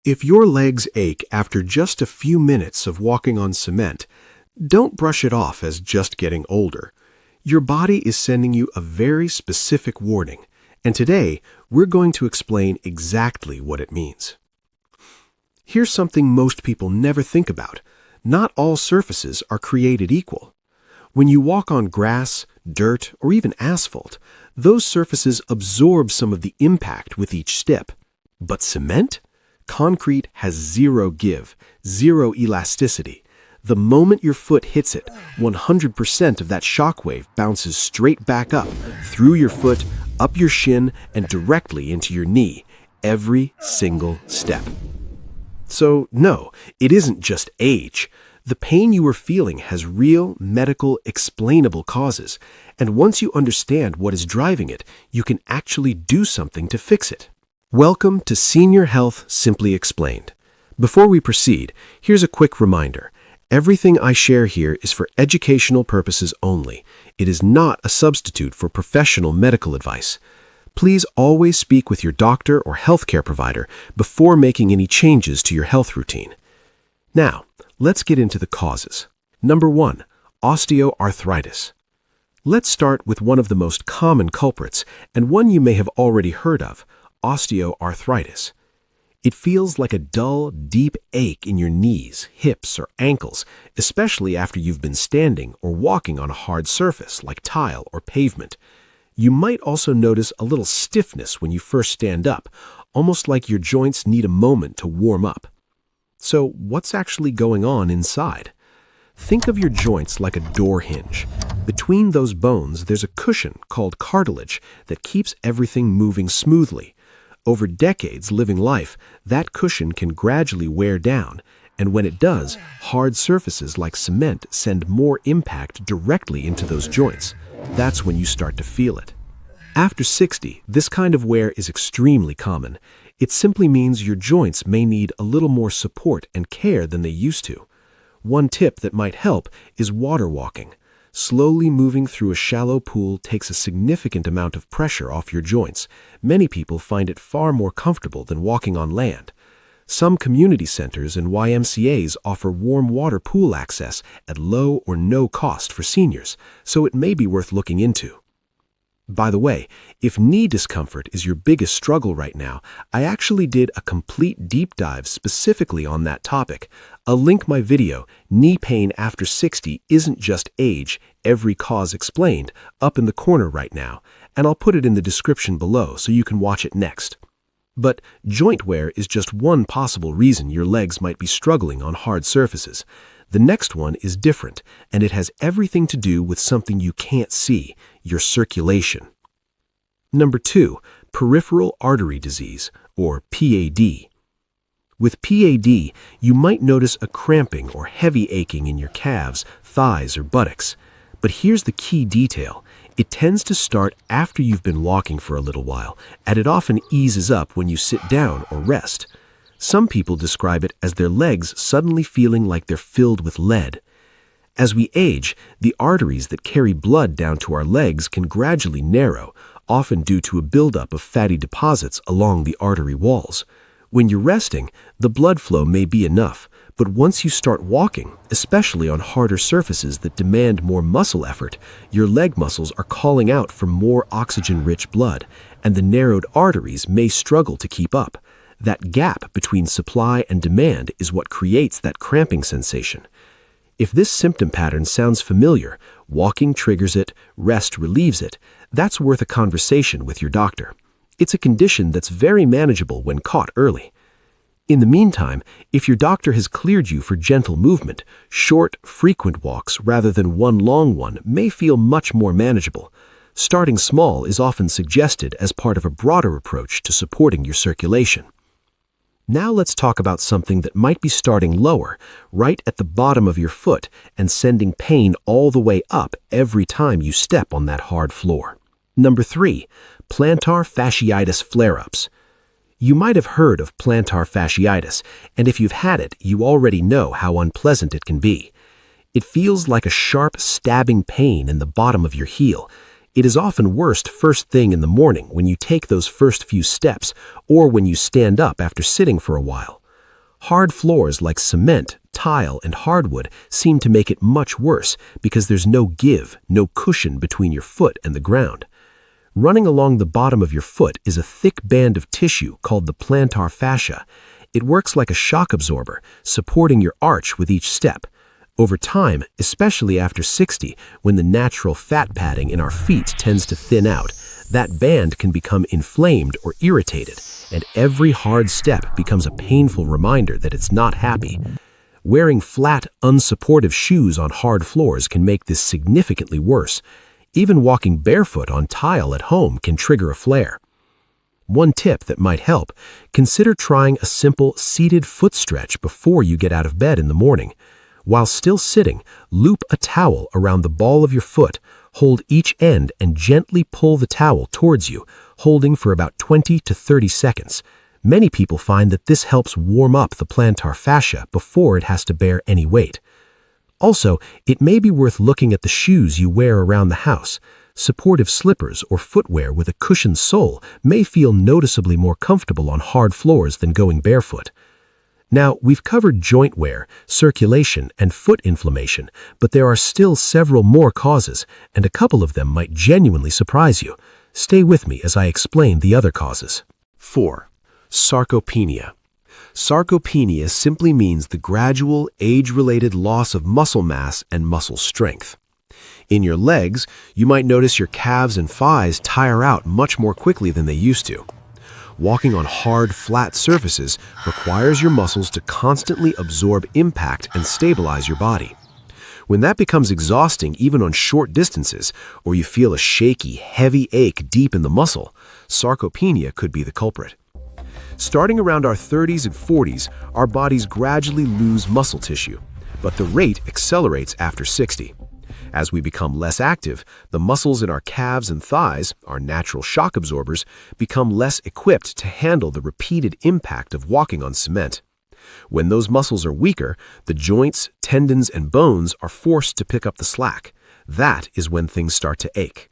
If your legs ache after just a few minutes of walking on cement, don't brush it off as just getting older. Your body is sending you a very specific warning, and today we're going to explain exactly what it means. Here's something most people never think about. Not all surfaces are created equal. When you walk on grass, dirt, or even asphalt, those surfaces absorb some of the impact with each step. But cement? Concrete has zero give, zero elasticity. The moment your foot hits it, 100% of that shockwave bounces straight back up, through your foot, up your shin, and directly into your knee, every single step. So no, it isn't just age. The pain you are feeling has real, medical, explainable causes, and once you understand what is driving it, you can actually do something to fix it. Welcome to Senior Health Simply Explained. Before we proceed, here's a quick reminder. Everything I share here is for educational purposes only. It is not a substitute for professional medical advice. Please always speak with your doctor or healthcare provider before making any changes to your health routine. Now, let's get into the causes. Number 1, osteoarthritis. Let's start with one of the most common culprits, and one you may have already heard of, osteoarthritis. It feels like a dull, deep ache in your knees, hips, or ankles, especially after you've been standing or walking on a hard surface like tile or pavement. You might also notice a little stiffness when you first stand up, almost like your joints need a moment to warm up. So what's actually going on inside? Think of your joints like a door hinge. Between those bones, there's a cushion called cartilage that keeps everything moving smoothly. Over decades living life, that cushion can gradually wear down, and when it does, hard surfaces like cement send more impact directly into those joints. That's when you start to feel it. After 60, this kind of wear is extremely common. It simply means your joints may need a little more support and care than they used to. One tip that might help is water walking. Slowly moving through a shallow pool takes a significant amount of pressure off your joints. Many people find it far more comfortable than walking on land. Some community centers and YMCAs offer warm water pool access at low or no cost for seniors, so it may be worth looking into. By the way, if knee discomfort is your biggest struggle right now, I actually did a complete deep dive specifically on that topic. I'll link my video, Knee Pain After 60 Isn't Just Age, Every Cause Explained, up in the corner right now, and I'll put it in the description below so you can watch it next. But joint wear is just one possible reason your legs might be struggling on hard surfaces. The next one is different, and it has everything to do with something you can't see, your circulation. Number 2, Peripheral Artery Disease, or PAD. With PAD, you might notice a cramping or heavy aching in your calves, thighs, or buttocks. But here's the key detail. It tends to start after you've been walking for a little while, and it often eases up when you sit down or rest. Some people describe it as their legs suddenly feeling like they're filled with lead. As we age, the arteries that carry blood down to our legs can gradually narrow, often due to a buildup of fatty deposits along the artery walls. When you're resting, the blood flow may be enough, but once you start walking, especially on harder surfaces that demand more muscle effort, your leg muscles are calling out for more oxygen-rich blood, and the narrowed arteries may struggle to keep up. That gap between supply and demand is what creates that cramping sensation. If this symptom pattern sounds familiar, walking triggers it, rest relieves it, that's worth a conversation with your doctor. It's a condition that's very manageable when caught early. In the meantime, if your doctor has cleared you for gentle movement, short, frequent walks rather than one long one may feel much more manageable. Starting small is often suggested as part of a broader approach to supporting your circulation. Now let's talk about something that might be starting lower, right at the bottom of your foot, and sending pain all the way up every time you step on that hard floor. Number 3, plantar fasciitis flare-ups. You might have heard of plantar fasciitis, and if you've had it, you already know how unpleasant it can be. It feels like a sharp, stabbing pain in the bottom of your heel. It is often worst first thing in the morning when you take those first few steps or when you stand up after sitting for a while. Hard floors like cement, tile, and hardwood seem to make it much worse because there's no give, no cushion between your foot and the ground. Running along the bottom of your foot is a thick band of tissue called the plantar fascia. It works like a shock absorber, supporting your arch with each step. Over time, especially after 60, when the natural fat padding in our feet tends to thin out, that band can become inflamed or irritated, and every hard step becomes a painful reminder that it's not happy. Wearing flat, unsupportive shoes on hard floors can make this significantly worse. Even walking barefoot on tile at home can trigger a flare. One tip that might help: consider trying a simple seated foot stretch before you get out of bed in the morning. While still sitting, loop a towel around the ball of your foot, hold each end and gently pull the towel towards you, holding for about 20 to 30 seconds. Many people find that this helps warm up the plantar fascia before it has to bear any weight. Also, it may be worth looking at the shoes you wear around the house. Supportive slippers or footwear with a cushioned sole may feel noticeably more comfortable on hard floors than going barefoot. Now, we've covered joint wear, circulation, and foot inflammation, but there are still several more causes, and a couple of them might genuinely surprise you. Stay with me as I explain the other causes. 4. Sarcopenia. Sarcopenia simply means the gradual, age-related loss of muscle mass and muscle strength. In your legs, you might notice your calves and thighs tire out much more quickly than they used to. Walking on hard, flat surfaces requires your muscles to constantly absorb impact and stabilize your body. When that becomes exhausting even on short distances, or you feel a shaky, heavy ache deep in the muscle, sarcopenia could be the culprit. Starting around our 30s and 40s, our bodies gradually lose muscle tissue, but the rate accelerates after 60. As we become less active, the muscles in our calves and thighs, our natural shock absorbers, become less equipped to handle the repeated impact of walking on cement. When those muscles are weaker, the joints, tendons, and bones are forced to pick up the slack. That is when things start to ache.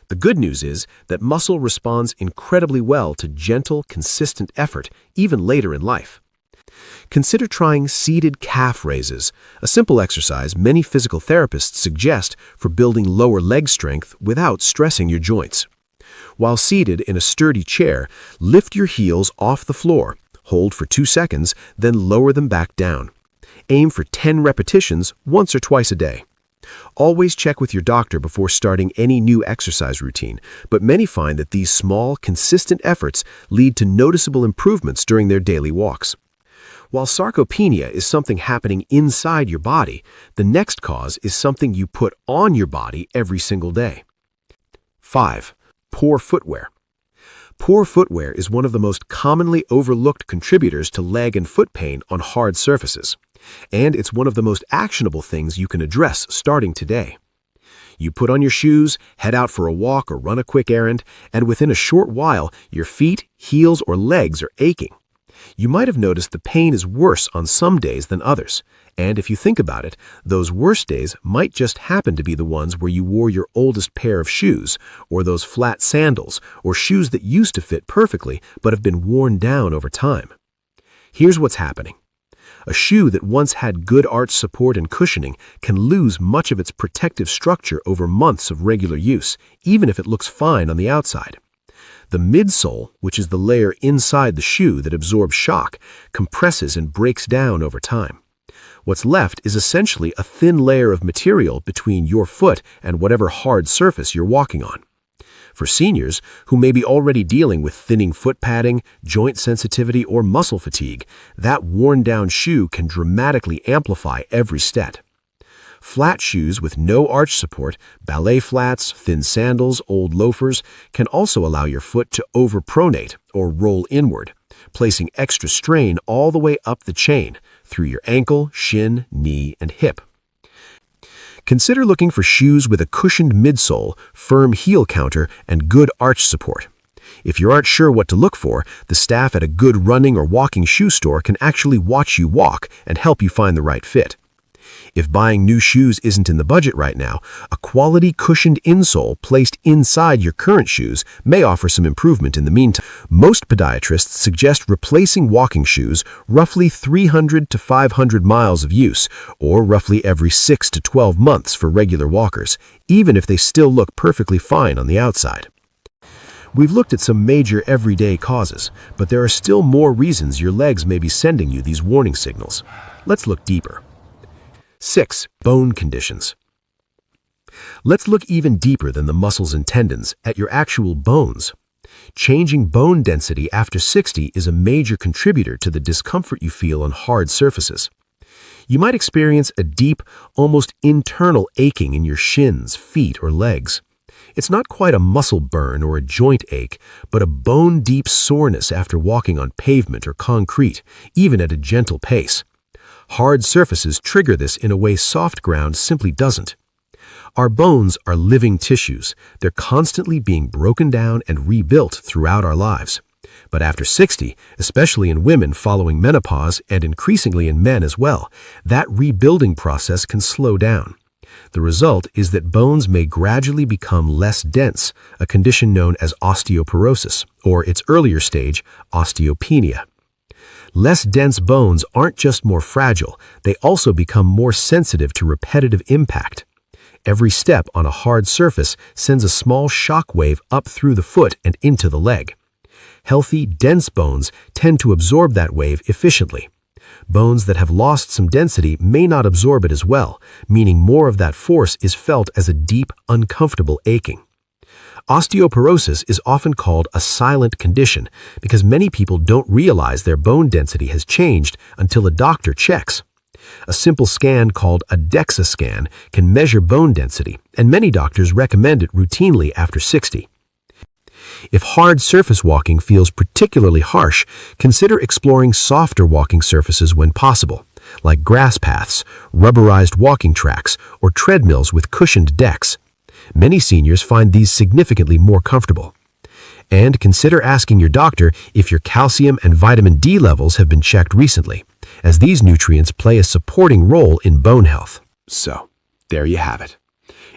The good news is that muscle responds incredibly well to gentle, consistent effort, even later in life. Consider trying seated calf raises, a simple exercise many physical therapists suggest for building lower leg strength without stressing your joints. While seated in a sturdy chair, lift your heels off the floor, hold for 2 seconds, then lower them back down. Aim for 10 repetitions once or twice a day. Always check with your doctor before starting any new exercise routine, but many find that these small, consistent efforts lead to noticeable improvements during their daily walks. While sarcopenia is something happening inside your body, the next cause is something you put on your body every single day. 5. Poor footwear. Poor footwear is one of the most commonly overlooked contributors to leg and foot pain on hard surfaces, and it's one of the most actionable things you can address starting today. You put on your shoes, head out for a walk or run a quick errand, and within a short while, your feet, heels, or legs are aching. You might have noticed the pain is worse on some days than others, and if you think about it, those worst days might just happen to be the ones where you wore your oldest pair of shoes, or those flat sandals, or shoes that used to fit perfectly but have been worn down over time. Here's what's happening. A shoe that once had good arch support and cushioning can lose much of its protective structure over months of regular use, even if it looks fine on the outside. The midsole, which is the layer inside the shoe that absorbs shock, compresses and breaks down over time. What's left is essentially a thin layer of material between your foot and whatever hard surface you're walking on. For seniors who may be already dealing with thinning foot padding, joint sensitivity, or muscle fatigue, that worn-down shoe can dramatically amplify every step. Flat shoes with no arch support, ballet flats, thin sandals, old loafers, can also allow your foot to overpronate or roll inward, placing extra strain all the way up the chain through your ankle, shin, knee, and hip. Consider looking for shoes with a cushioned midsole, firm heel counter, and good arch support. If you aren't sure what to look for, the staff at a good running or walking shoe store can actually watch you walk and help you find the right fit. If buying new shoes isn't in the budget right now, a quality cushioned insole placed inside your current shoes may offer some improvement in the meantime. Most podiatrists suggest replacing walking shoes roughly 300 to 500 miles of use, or roughly every 6 to 12 months for regular walkers, even if they still look perfectly fine on the outside. We've looked at some major everyday causes, but there are still more reasons your legs may be sending you these warning signals. Let's look deeper. 6. Bone conditions. Let's look even deeper than the muscles and tendons at your actual bones. Changing bone density after 60 is a major contributor to the discomfort you feel on hard surfaces. You might experience a deep, almost internal aching in your shins, feet, or legs. It's not quite a muscle burn or a joint ache, but a bone-deep soreness after walking on pavement or concrete, even at a gentle pace. Hard surfaces trigger this in a way soft ground simply doesn't. Our bones are living tissues. They're constantly being broken down and rebuilt throughout our lives. But after 60, especially in women following menopause and increasingly in men as well, that rebuilding process can slow down. The result is that bones may gradually become less dense, a condition known as osteoporosis, or its earlier stage, osteopenia. Less dense bones aren't just more fragile, they also become more sensitive to repetitive impact. Every step on a hard surface sends a small shock wave up through the foot and into the leg. Healthy, dense bones tend to absorb that wave efficiently. Bones that have lost some density may not absorb it as well, meaning more of that force is felt as a deep, uncomfortable aching. Osteoporosis is often called a silent condition because many people don't realize their bone density has changed until a doctor checks. A simple scan called a DEXA scan can measure bone density, and many doctors recommend it routinely after 60. If hard surface walking feels particularly harsh, consider exploring softer walking surfaces when possible, like grass paths, rubberized walking tracks, or treadmills with cushioned decks. Many seniors find these significantly more comfortable. And consider asking your doctor if your calcium and vitamin D levels have been checked recently, as these nutrients play a supporting role in bone health. So, there you have it.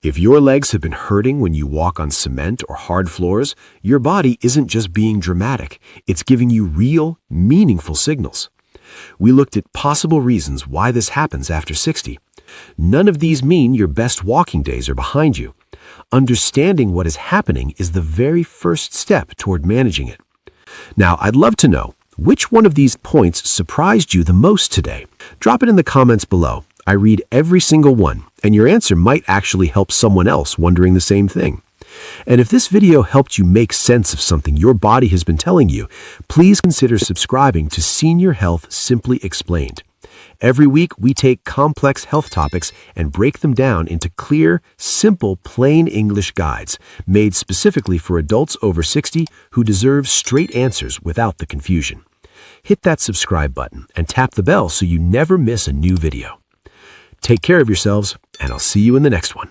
If your legs have been hurting when you walk on cement or hard floors, your body isn't just being dramatic, it's giving you real, meaningful signals. We looked at possible reasons why this happens after 60. None of these mean your best walking days are behind you. Understanding what is happening is the very first step toward managing it. Now, I'd love to know, which one of these points surprised you the most today? Drop it in the comments below. I read every single one, and your answer might actually help someone else wondering the same thing. And if this video helped you make sense of something your body has been telling you, please consider subscribing to Senior Health Simply Explained. Every week, we take complex health topics and break them down into clear, simple, plain English guides made specifically for adults over 60 who deserve straight answers without the confusion. Hit that subscribe button and tap the bell so you never miss a new video. Take care of yourselves, and I'll see you in the next one.